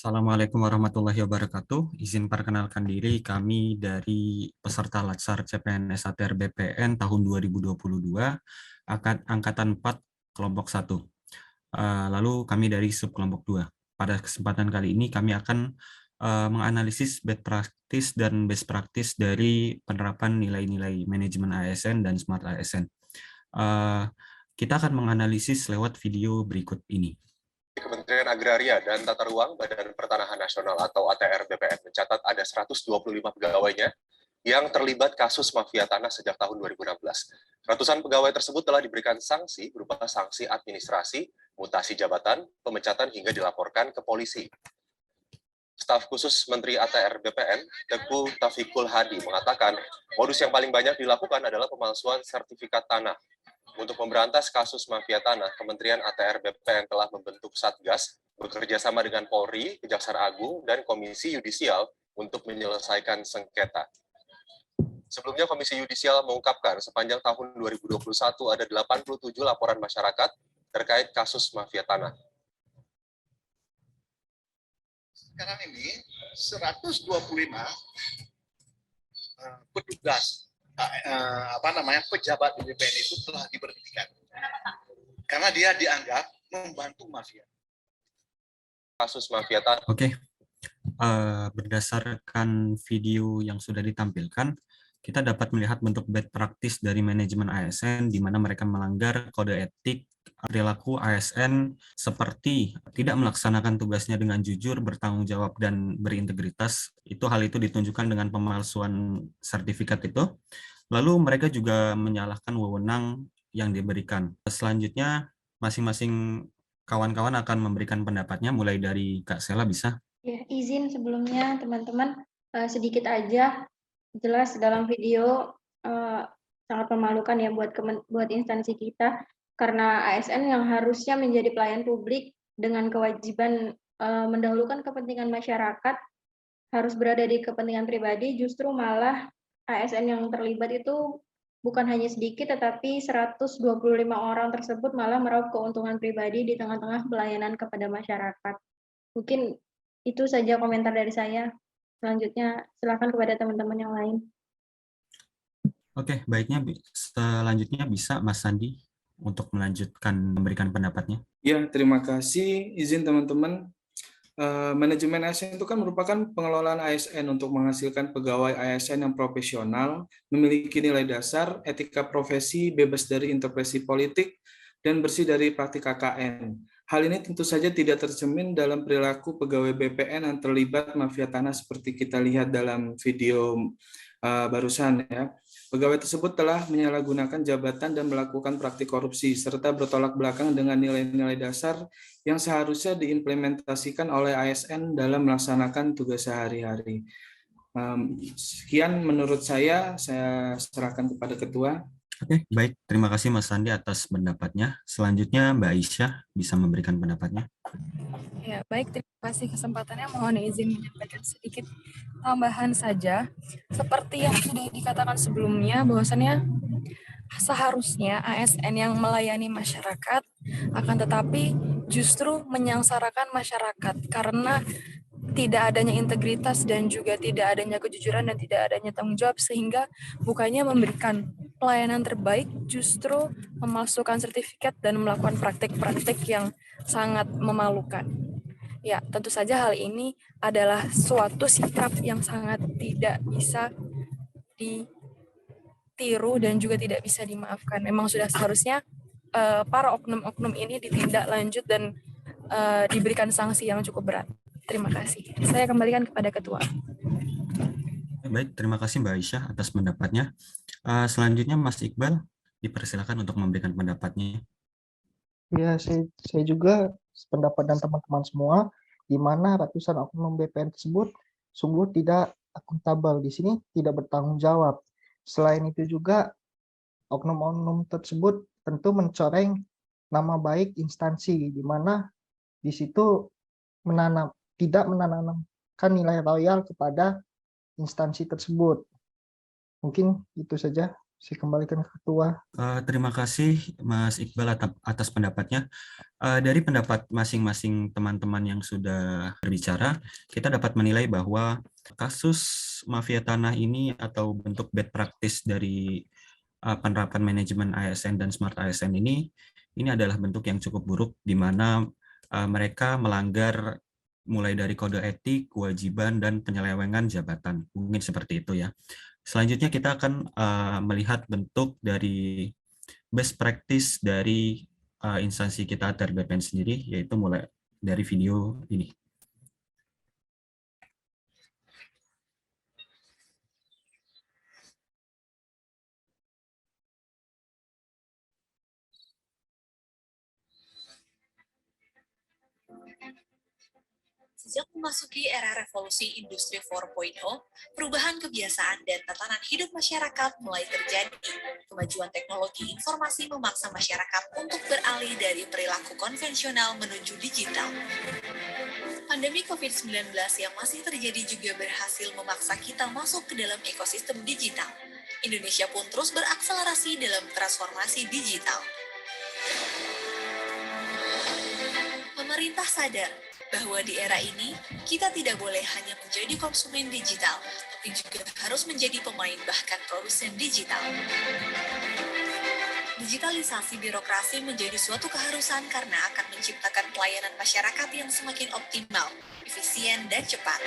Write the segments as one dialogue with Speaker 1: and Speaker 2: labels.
Speaker 1: Assalamualaikum warahmatullahi wabarakatuh. Izin perkenalkan diri, kami dari peserta Latsar CPNS ATR BPN tahun 2022, Angkatan 4, Kelompok 1. Lalu kami dari subkelompok 2. Pada kesempatan kali ini kami akan menganalisis best practice dari penerapan nilai-nilai manajemen ASN dan Smart ASN. Kita akan menganalisis lewat video berikut ini.
Speaker 2: Kementerian Agraria dan Tata Ruang Badan Pertanahan Nasional atau ATR BPN mencatat ada 125 pegawainya yang terlibat kasus mafia tanah sejak tahun 2016. Ratusan pegawai tersebut telah diberikan sanksi berupa sanksi administrasi, mutasi jabatan, pemecatan hingga dilaporkan ke polisi. Staf khusus Menteri ATR BPN, Teguh Taufikul Hadi, mengatakan modus yang paling banyak dilakukan adalah pemalsuan sertifikat tanah. Untuk memberantas kasus mafia tanah, Kementerian ATR BPN telah membentuk Satgas bekerja sama dengan Polri, Kejaksaan Agung, dan Komisi Yudisial untuk menyelesaikan sengketa. Sebelumnya, Komisi Yudisial mengungkapkan sepanjang tahun 2021 ada 87 laporan masyarakat terkait kasus mafia tanah.
Speaker 3: Sekarang ini 125 petugas pejabat di BPN itu telah diberhentikan karena dia dianggap membantu mafia.
Speaker 2: Kasus mafia tanah.
Speaker 1: Oke. Berdasarkan video yang sudah ditampilkan, kita dapat melihat bentuk bad practice dari manajemen ASN di mana mereka melanggar kode etik perilaku ASN seperti tidak melaksanakan tugasnya dengan jujur, bertanggung jawab, dan berintegritas. Hal itu ditunjukkan dengan pemalsuan sertifikat itu. Lalu mereka juga menyalahkan wewenang yang diberikan. Selanjutnya, masing-masing kawan-kawan akan memberikan pendapatnya, mulai dari Kak Sela, bisa?
Speaker 4: Ya, izin sebelumnya teman-teman, sedikit aja, jelas dalam video sangat memalukan ya buat instansi kita, karena ASN yang harusnya menjadi pelayan publik dengan kewajiban mendahulukan kepentingan masyarakat, harus berada di kepentingan pribadi, justru malah ASN yang terlibat itu bukan hanya sedikit, tetapi 125 orang tersebut malah meraup keuntungan pribadi di tengah-tengah pelayanan kepada masyarakat. Mungkin itu saja komentar dari saya. Selanjutnya silakan kepada teman-teman yang lain.
Speaker 1: Oke, baiknya selanjutnya bisa Mas Sandi untuk melanjutkan memberikan pendapatnya.
Speaker 5: Ya, terima kasih. Izin teman-teman. Manajemen ASN itu kan merupakan pengelolaan ASN untuk menghasilkan pegawai ASN yang profesional, memiliki nilai dasar, etika profesi, bebas dari intervensi politik, dan bersih dari praktik KKN. Hal ini tentu saja tidak tercermin dalam perilaku pegawai BPN yang terlibat mafia tanah seperti kita lihat dalam video barusan ya. Pegawai tersebut telah menyalahgunakan jabatan dan melakukan praktik korupsi serta bertolak belakang dengan nilai-nilai dasar yang seharusnya diimplementasikan oleh ASN dalam melaksanakan tugas sehari-hari. Sekian menurut saya serahkan kepada Ketua.
Speaker 1: Oke, baik. Terima kasih Mas Sandi atas pendapatnya. Selanjutnya Mbak Aisyah bisa memberikan pendapatnya.
Speaker 6: Ya, baik. Terima kasih kesempatannya. Mohon izin menyampaikan sedikit tambahan saja. Seperti yang sudah dikatakan sebelumnya, bahwasannya seharusnya ASN yang melayani masyarakat, akan tetapi justru menyangsarakan masyarakat karena tidak adanya integritas dan juga tidak adanya kejujuran dan tidak adanya tanggung jawab, sehingga bukannya memberikan pelayanan terbaik, justru memalsukan sertifikat dan melakukan praktik-praktik yang sangat memalukan. Ya, tentu saja hal ini adalah suatu sikap yang sangat tidak bisa ditiru dan juga tidak bisa dimaafkan. Memang sudah seharusnya para oknum-oknum ini ditindaklanjut dan diberikan sanksi yang cukup berat. Terima kasih. Saya kembalikan kepada Ketua.
Speaker 1: Baik, terima kasih Mbak Aisyah atas pendapatnya. Selanjutnya Mas Iqbal, dipersilakan untuk memberikan pendapatnya.
Speaker 7: Ya, saya juga pendapat dan teman-teman semua, di mana ratusan oknum BPN tersebut sungguh tidak akuntabel, di sini tidak bertanggung jawab. Selain itu juga, oknum-oknum tersebut tentu mencoreng nama baik instansi, di mana di situ tidak menanamkan nilai loyal kepada instansi tersebut. Mungkin itu saja. Saya kembalikan ke Ketua.
Speaker 1: Terima kasih Mas Iqbal atas pendapatnya. Dari pendapat masing-masing teman-teman yang sudah berbicara, kita dapat menilai bahwa kasus mafia tanah ini atau bentuk bad practice dari penerapan manajemen ASN dan Smart ASN ini adalah bentuk yang cukup buruk di mana mereka melanggar mulai dari kode etik, kewajiban, dan penyelewengan jabatan. Mungkin seperti itu ya. Selanjutnya kita akan melihat bentuk dari best practice dari instansi kita ATR BPN sendiri, yaitu mulai dari video ini.
Speaker 8: Sejak memasuki era revolusi industri 4.0, perubahan kebiasaan dan tatanan hidup masyarakat mulai terjadi. Kemajuan teknologi informasi memaksa masyarakat untuk beralih dari perilaku konvensional menuju digital. Pandemi COVID-19 yang masih terjadi juga berhasil memaksa kita masuk ke dalam ekosistem digital. Indonesia pun terus berakselerasi dalam transformasi digital. Pemerintah sadar bahwa di era ini, kita tidak boleh hanya menjadi konsumen digital, tapi juga harus menjadi pemain bahkan produsen digital. Digitalisasi birokrasi menjadi suatu keharusan karena akan menciptakan pelayanan masyarakat yang semakin optimal, efisien, dan cepat.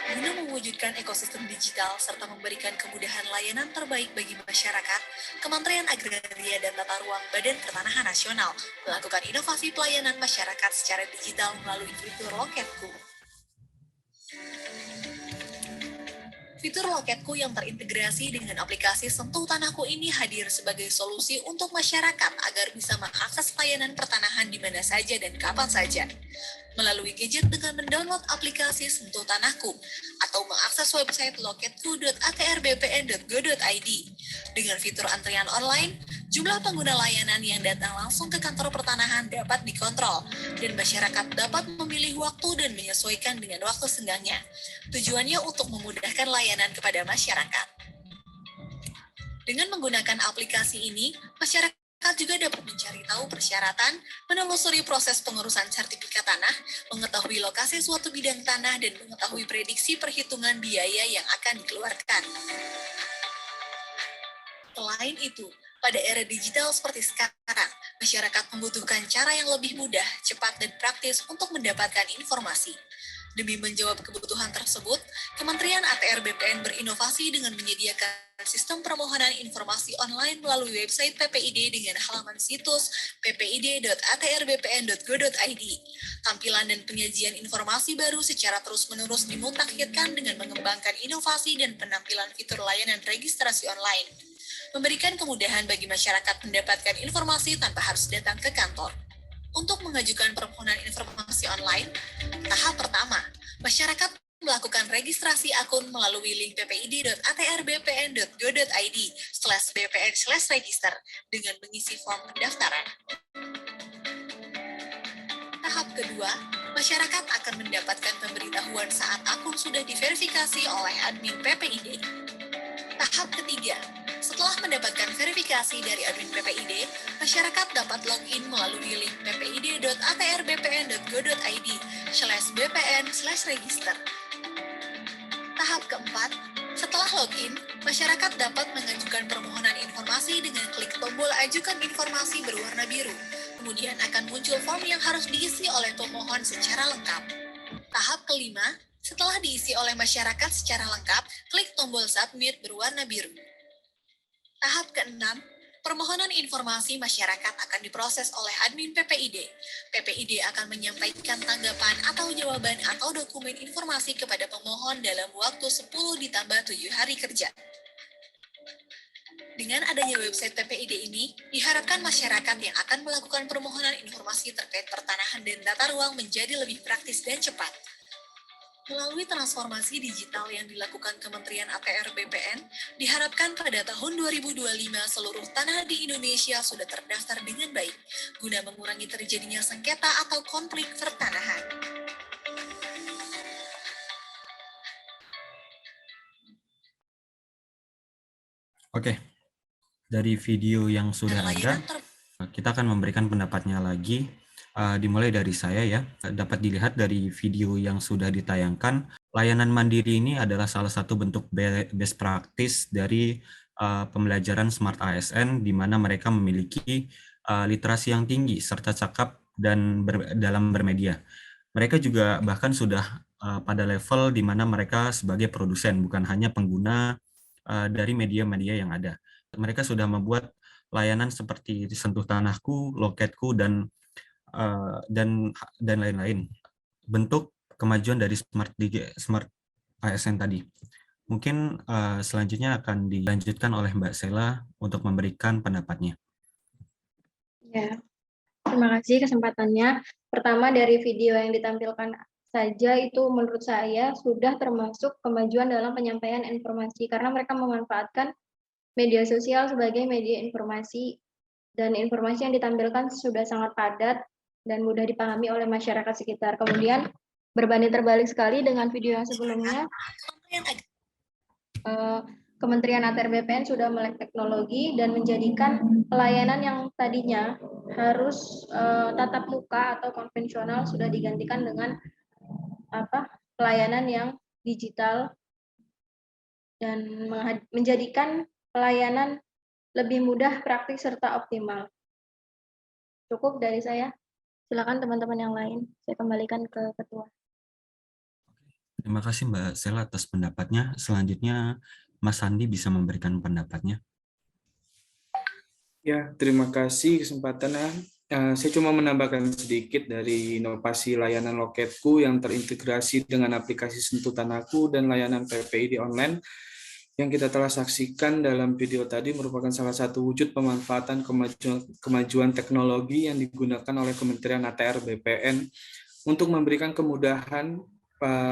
Speaker 8: Guna mewujudkan ekosistem digital serta memberikan kemudahan layanan terbaik bagi masyarakat, Kementerian Agraria dan Tata Ruang Badan Pertanahan Nasional melakukan inovasi pelayanan masyarakat secara digital melalui fitur Loketku. Fitur Loketku yang terintegrasi dengan aplikasi Sentuh Tanahku ini hadir sebagai solusi untuk masyarakat agar bisa mengakses layanan pertanahan di mana saja dan kapan saja. Melalui gadget dengan mendownload aplikasi Sentuh Tanahku atau mengakses website loketku.atrbpn.go.id. Dengan fitur antrian online, jumlah pengguna layanan yang datang langsung ke kantor pertanahan dapat dikontrol dan masyarakat dapat memilih waktu dan menyesuaikan dengan waktu senggangnya. Tujuannya untuk memudahkan layanan kepada masyarakat. Dengan menggunakan aplikasi ini, masyarakat juga dapat mencari tahu persyaratan, menelusuri proses pengurusan sertifikat tanah, mengetahui lokasi suatu bidang tanah, dan mengetahui prediksi perhitungan biaya yang akan dikeluarkan. Selain itu, pada era digital seperti sekarang, masyarakat membutuhkan cara yang lebih mudah, cepat, dan praktis untuk mendapatkan informasi. Demi menjawab kebutuhan tersebut, Kementerian ATR BPN berinovasi dengan menyediakan sistem permohonan informasi online melalui website PPID dengan halaman situs ppid.atrbpn.go.id. Tampilan dan penyajian informasi baru secara terus-menerus dimutakhirkan dengan mengembangkan inovasi dan penampilan fitur layanan registrasi online, memberikan kemudahan bagi masyarakat mendapatkan informasi tanpa harus datang ke kantor. Untuk mengajukan permohonan informasi online, tahap pertama, masyarakat melakukan registrasi akun melalui link ppid.atrbpn.go.id/bpn/register dengan mengisi form pendaftaran. Tahap kedua, masyarakat akan mendapatkan pemberitahuan saat akun sudah diverifikasi oleh admin PPID. Tahap ketiga, setelah mendapatkan verifikasi dari admin PPID, masyarakat dapat login melalui link ppid.atrbpn.go.id/bpn/register. Tahap keempat, setelah login, masyarakat dapat mengajukan permohonan informasi dengan klik tombol ajukan informasi berwarna biru. Kemudian akan muncul form yang harus diisi oleh pemohon secara lengkap. Tahap kelima, setelah diisi oleh masyarakat secara lengkap, klik tombol submit berwarna biru. Tahap keenam, permohonan informasi masyarakat akan diproses oleh admin PPID. PPID akan menyampaikan tanggapan atau jawaban atau dokumen informasi kepada pemohon dalam waktu 10+7 hari kerja. Dengan adanya website PPID ini, diharapkan masyarakat yang akan melakukan permohonan informasi terkait pertanahan dan tata ruang menjadi lebih praktis dan cepat. Melalui transformasi digital yang dilakukan Kementerian ATR BPN, diharapkan pada tahun 2025 seluruh tanah di Indonesia sudah terdaftar dengan baik, guna mengurangi terjadinya sengketa atau konflik pertanahan.
Speaker 1: Oke, dari video yang sudah ada,
Speaker 8: Layanan
Speaker 1: kita akan memberikan pendapatnya lagi. Dimulai dari saya ya. Dapat dilihat dari video yang sudah ditayangkan, layanan mandiri ini adalah salah satu bentuk best practice dari pembelajaran Smart ASN, di mana mereka memiliki literasi yang tinggi serta cakap dan dalam bermedia. Mereka juga bahkan sudah pada level di mana mereka sebagai produsen, bukan hanya pengguna dari media-media yang ada. Mereka sudah membuat layanan seperti Sentuh Tanahku, Loketku, dan lain-lain. Bentuk kemajuan dari Smart ASN tadi. Mungkin selanjutnya akan dilanjutkan oleh Mbak Sela untuk memberikan pendapatnya.
Speaker 4: Ya, terima kasih kesempatannya. Pertama, dari video yang ditampilkan saja itu menurut saya sudah termasuk kemajuan dalam penyampaian informasi karena mereka memanfaatkan media sosial sebagai media informasi dan informasi yang ditampilkan sudah sangat padat dan mudah dipahami oleh masyarakat sekitar. Kemudian berbanding terbalik sekali dengan video yang sebelumnya, Kementerian ATR BPN sudah melek teknologi dan menjadikan pelayanan yang tadinya harus tatap muka atau konvensional sudah digantikan dengan pelayanan yang digital dan menjadikan pelayanan lebih mudah, praktis, serta optimal. Cukup dari saya. Silakan teman-teman yang lain. Saya kembalikan ke Ketua.
Speaker 1: Terima kasih Mbak Sela atas pendapatnya. Selanjutnya Mas Andi bisa memberikan pendapatnya.
Speaker 5: Ya, terima kasih kesempatannya. Saya cuma menambahkan sedikit dari inovasi layanan Loketku yang terintegrasi dengan aplikasi Sentuh Tanahku dan layanan PPI di online yang kita telah saksikan dalam video tadi merupakan salah satu wujud pemanfaatan kemajuan teknologi yang digunakan oleh Kementerian ATR BPN untuk memberikan kemudahan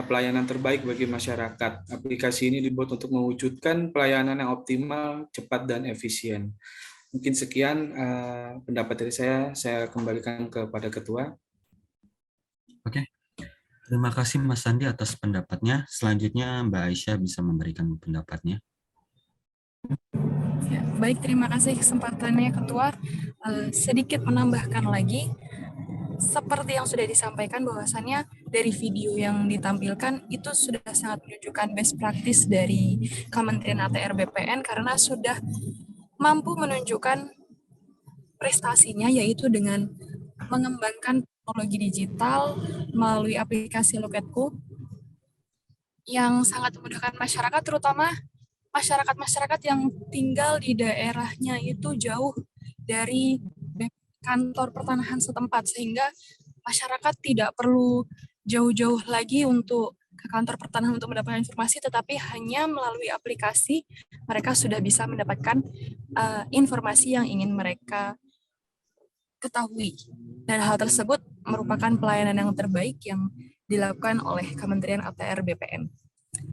Speaker 5: pelayanan terbaik bagi masyarakat. Aplikasi ini dibuat untuk mewujudkan pelayanan yang optimal, cepat, dan efisien. Mungkin sekian pendapat dari saya kembalikan kepada Ketua.
Speaker 1: Oke, terima kasih Mas Andi atas pendapatnya. Selanjutnya Mbak Aisyah bisa memberikan pendapatnya.
Speaker 6: Ya, baik, terima kasih kesempatannya Ketua. Sedikit menambahkan lagi, seperti yang sudah disampaikan bahwasannya dari video yang ditampilkan itu sudah sangat menunjukkan best practice dari Kementerian ATR BPN karena sudah mampu menunjukkan prestasinya yaitu dengan mengembangkan teknologi digital melalui aplikasi Loketku yang sangat memudahkan masyarakat, terutama masyarakat-masyarakat yang tinggal di daerahnya itu jauh dari kantor pertanahan setempat, sehingga masyarakat tidak perlu jauh-jauh lagi untuk ke kantor pertanahan untuk mendapatkan informasi, tetapi hanya melalui aplikasi mereka sudah bisa mendapatkan informasi yang ingin mereka ketahui. Dan hal tersebut merupakan pelayanan yang terbaik yang dilakukan oleh Kementerian ATR BPN.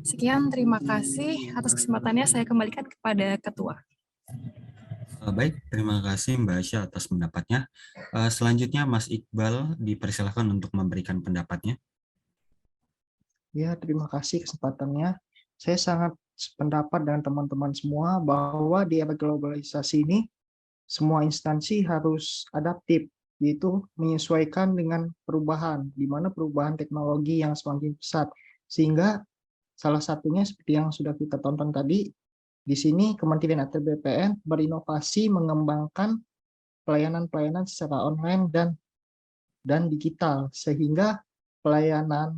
Speaker 6: Sekian, terima kasih atas kesempatannya. Saya kembalikan kepada Ketua.
Speaker 1: Baik, terima kasih Mbak Aisyah atas pendapatnya. Selanjutnya Mas Iqbal dipersilakan untuk memberikan pendapatnya.
Speaker 7: Ya, terima kasih kesempatannya. Saya sangat sependapat dengan teman-teman semua bahwa di era globalisasi ini semua instansi harus adaptif, yaitu menyesuaikan dengan perubahan, di mana perubahan teknologi yang semakin pesat. Sehingga salah satunya seperti yang sudah kita tonton tadi, di sini Kementerian ATR BPN berinovasi mengembangkan pelayanan-pelayanan secara online dan digital, sehingga pelayanan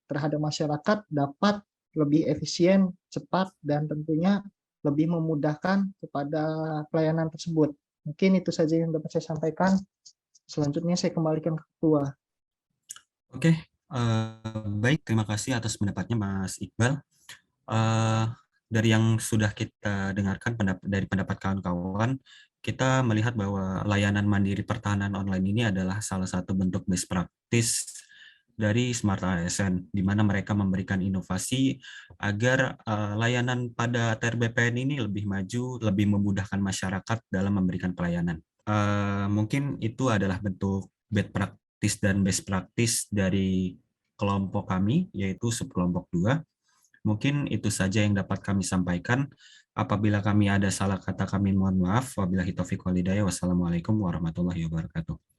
Speaker 7: terhadap masyarakat dapat lebih efisien, cepat, dan tentunya lebih memudahkan kepada pelayanan tersebut. Mungkin itu saja yang dapat saya sampaikan. Selanjutnya saya kembalikan ke Ketua.
Speaker 1: Oke, baik, terima kasih atas pendapatnya Mas Iqbal. Dari yang sudah kita dengarkan dari pendapat kawan-kawan, kita melihat bahwa layanan mandiri pertahanan online ini adalah salah satu bentuk best practice dari Smart ASN, di mana mereka memberikan inovasi agar layanan pada ATR BPN ini lebih maju, lebih memudahkan masyarakat dalam memberikan pelayanan. Mungkin itu adalah bentuk best practice dan best practice dari kelompok kami, yaitu subkelompok 2. Mungkin itu saja yang dapat kami sampaikan. Apabila kami ada salah kata, kami mohon maaf. Wabillahi taufiq wal hidayah. Wassalamualaikum warahmatullahi wabarakatuh.